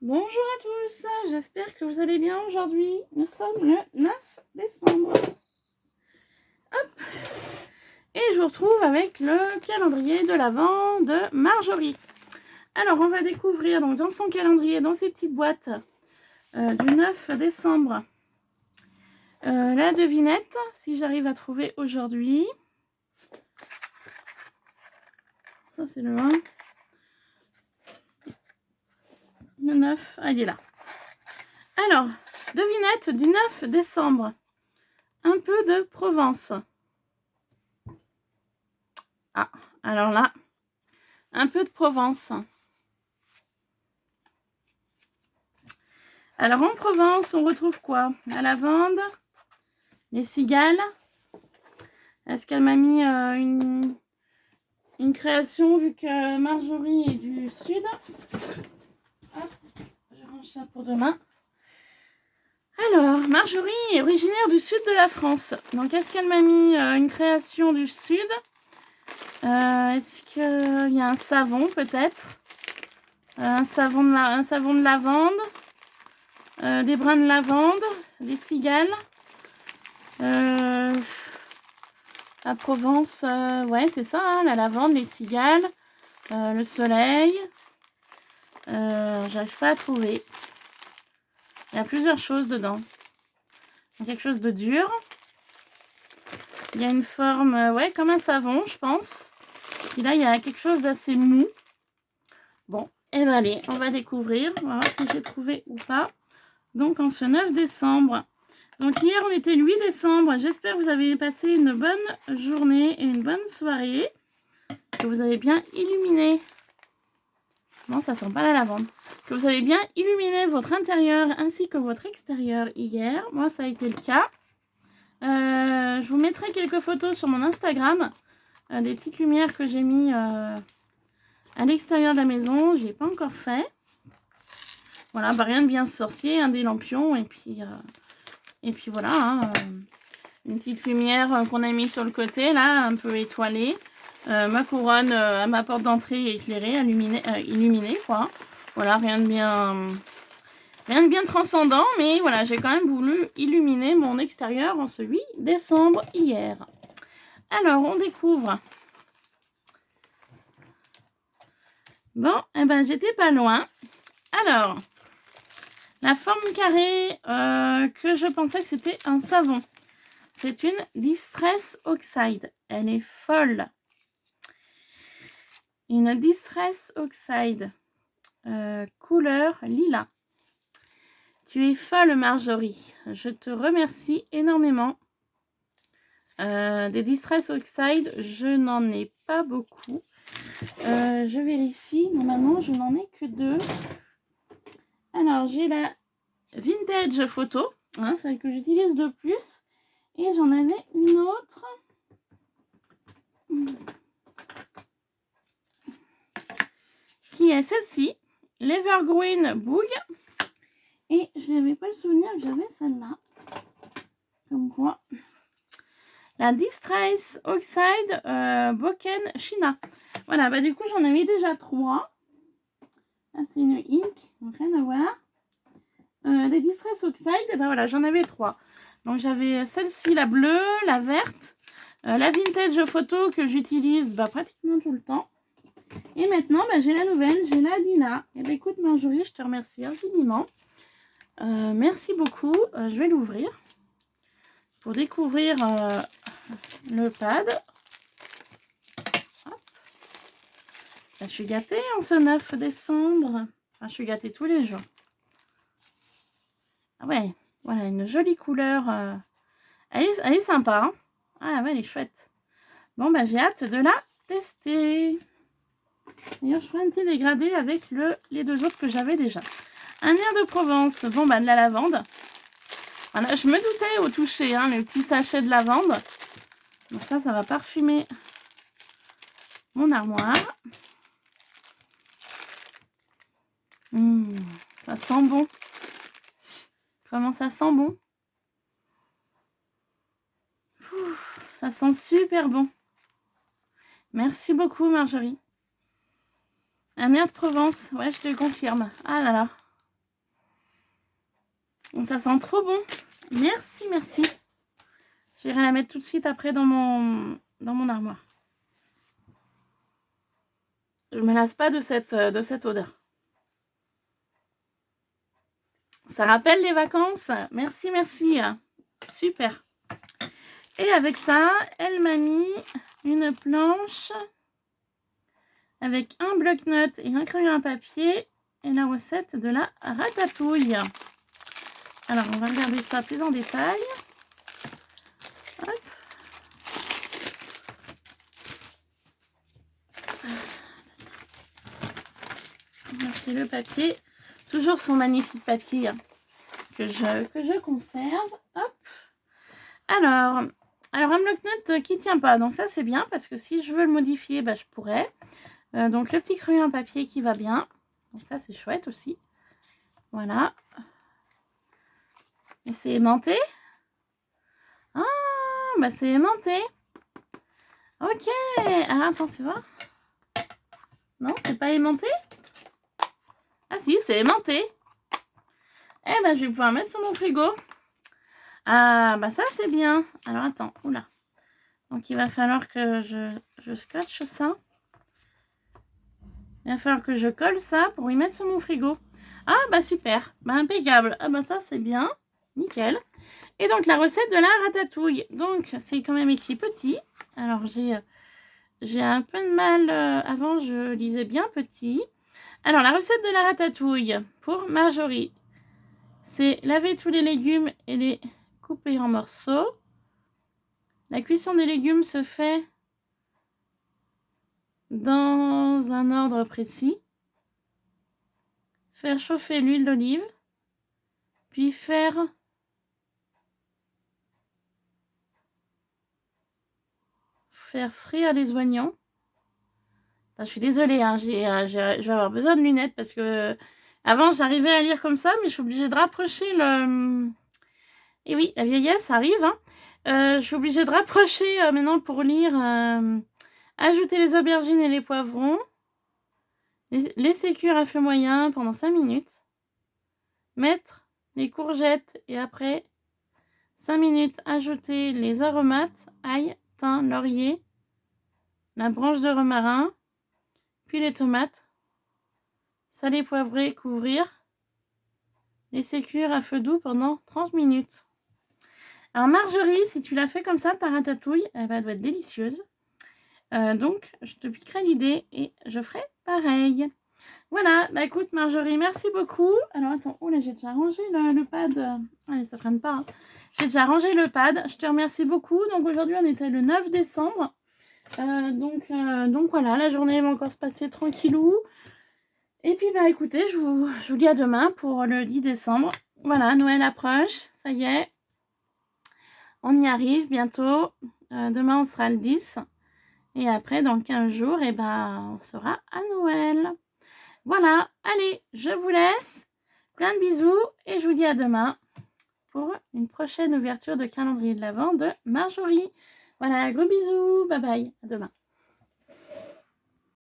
Bonjour à tous, j'espère que vous allez bien aujourd'hui. Nous sommes le 9 décembre. Hop. Et je vous retrouve avec le calendrier de l'Avent de Marjorie. Alors, on va découvrir donc, dans son calendrier, dans ses petites boîtes du 9 décembre, la devinette, si j'arrive à trouver aujourd'hui. Ça, c'est le 1. Le 9, ah, il est là. Alors, devinette du 9 décembre. Un peu de Provence. Ah, alors là, un peu de Provence. Alors, en Provence, on retrouve quoi? La lavande, les cigales. Est-ce qu'elle m'a mis une création, vu que Marjorie est du sud? Hop, je range ça pour demain. Alors, Marjorie est originaire du sud de la France. Donc, est-ce qu'elle m'a mis une création du sud? Est-ce qu'il y a un savon, peut-être? Un savon de lavande, des brins de lavande, des cigales. La Provence, ouais, c'est ça, hein, la lavande, les cigales, le soleil. J'arrive pas à trouver. Il y a plusieurs choses dedans. Il y a quelque chose de dur. Il y a une forme, ouais, comme un savon, je pense. Et là, il y a quelque chose d'assez mou. Bon, et ben allez, on va découvrir. On va voir si j'ai trouvé ou pas. Donc, en ce 9 décembre. Donc, hier, on était le 8 décembre. J'espère que vous avez passé une bonne journée et une bonne soirée. Que vous avez bien illuminé. Non, ça sent pas la lavande. Que vous avez bien illuminé votre intérieur ainsi que votre extérieur hier. Moi, ça a été le cas. Je vous mettrai quelques photos sur mon Instagram. Des petites lumières que j'ai mis à l'extérieur de la maison. Je l'ai pas encore fait. Voilà, bah, rien de bien sorcier. Un des lampions. Et puis voilà. Hein, une petite lumière qu'on a mis sur le côté, là, un peu étoilée. Ma couronne à ma porte d'entrée éclairée, illuminée, quoi. Voilà, rien de bien transcendant, mais voilà, j'ai quand même voulu illuminer mon extérieur en ce 8 décembre hier. Alors, on découvre. Bon, eh ben, j'étais pas loin. Alors, la forme carrée que je pensais que c'était un savon. C'est une Distress Oxide. Elle est folle. Une Distress Oxide couleur lilas. Tu es folle, Marjorie. Je te remercie énormément. Des Distress Oxide, je n'en ai pas beaucoup. Je vérifie. Normalement, je n'en ai que 2. Alors, j'ai la Vintage Photo, hein, celle que j'utilise le plus. Et j'en avais une autre. Qui est celle-ci, l'Evergreen Boog. Et je n'avais pas le souvenir que j'avais celle-là. Comme quoi. La Distress Oxide Boken China. Voilà, bah du coup j'en avais déjà 3. Là c'est une ink, donc rien à voir. Les Distress Oxide, bah voilà, j'en avais 3. Donc j'avais celle-ci, la bleue, la verte, la Vintage Photo que j'utilise pratiquement tout le temps. Et maintenant, j'ai la nouvelle, j'ai la lilas. Et écoute Marjorie, je te remercie infiniment. Merci beaucoup. Je vais l'ouvrir pour découvrir le pad. Hop. Là, je suis gâtée en ce 9 décembre. Enfin, je suis gâtée tous les jours. Ah ouais, voilà, une jolie couleur. Elle est sympa. Hein, ah ouais, elle est chouette. Bon, j'ai hâte de la tester. D'ailleurs, je ferai un petit dégradé avec les 2 autres que j'avais déjà. Un air de Provence. Bon, de la lavande. Voilà, je me doutais au toucher, hein, le petit sachet de lavande. Donc ça va parfumer mon armoire. Ça sent bon. Comment ça sent bon? Ça sent super bon. Merci beaucoup, Marjorie. Un air de Provence, ouais, je te le confirme. Ah là là. Donc, ça sent trop bon. Merci, merci. J'irai la mettre tout de suite après dans mon armoire. Je ne me lasse pas de cette odeur. Ça rappelle les vacances. Merci, merci. Super. Et avec ça, elle m'a mis une planche avec un bloc-notes et un crayon à papier et la recette de la ratatouille. Alors, on va regarder ça plus en détail. Hop. C'est le papier. Toujours son magnifique papier que je conserve. Hop. Alors un bloc-notes qui tient pas. Donc ça, c'est bien parce que si je veux le modifier, bah, je pourrais. Donc le petit crayon à papier qui va bien. Donc ça, c'est chouette aussi. Voilà. Et c'est aimanté. Ah, bah c'est aimanté. Ok. Alors, attends, fais voir. Non, c'est pas aimanté? Ah si, c'est aimanté. Eh ben, je vais pouvoir le mettre sur mon frigo. Ah, bah ça, c'est bien. Alors, attends, oula. Donc, il va falloir que je scotche ça. Il va falloir que je colle ça pour y mettre sur mon frigo. Ah, bah super. Bah, impeccable. Ah, bah ça, c'est bien. Nickel. Et donc, la recette de la ratatouille. Donc, c'est quand même écrit petit. Alors, j'ai un peu de mal. Avant, je lisais bien petit. Alors, la recette de la ratatouille pour Marjorie, c'est laver tous les légumes et les couper en morceaux. La cuisson des légumes se fait dans un ordre précis. Faire chauffer l'huile d'olive, puis faire frire les oignons. Attends, je suis désolée, hein, je vais avoir besoin de lunettes parce que avant j'arrivais à lire comme ça, mais je suis obligée de rapprocher le... Et oui, la vieillesse arrive. Hein. Je suis obligée de rapprocher maintenant pour lire. Ajouter les aubergines et les poivrons. Laisser cuire à feu moyen pendant 5 minutes. Mettre les courgettes et après 5 minutes, ajouter les aromates, ail, thym, laurier, la branche de romarin, puis les tomates. Saler, poivrer, couvrir. Laisser cuire à feu doux pendant 30 minutes. Alors Marjorie, si tu l'as fait comme ça, ta ratatouille, elle doit être délicieuse. Donc, je te piquerai l'idée et je ferai pareil. Voilà, bah écoute Marjorie, merci beaucoup. Alors attends, oh là, j'ai déjà rangé le pad. Allez, ça traîne pas. Hein. J'ai déjà rangé le pad. Je te remercie beaucoup. Donc aujourd'hui, on était le 9 décembre. Donc voilà, la journée va encore se passer tranquillou. Et puis bah écoutez, je vous dis à demain pour le 10 décembre. Voilà, Noël approche, ça y est. On y arrive bientôt. Demain, on sera le 10. Et après, dans 15 jours, eh ben, on sera à Noël. Voilà, allez, je vous laisse. Plein de bisous et je vous dis à demain pour une prochaine ouverture de calendrier de l'Avent de Marjorie. Voilà, gros bisous, bye bye, à demain.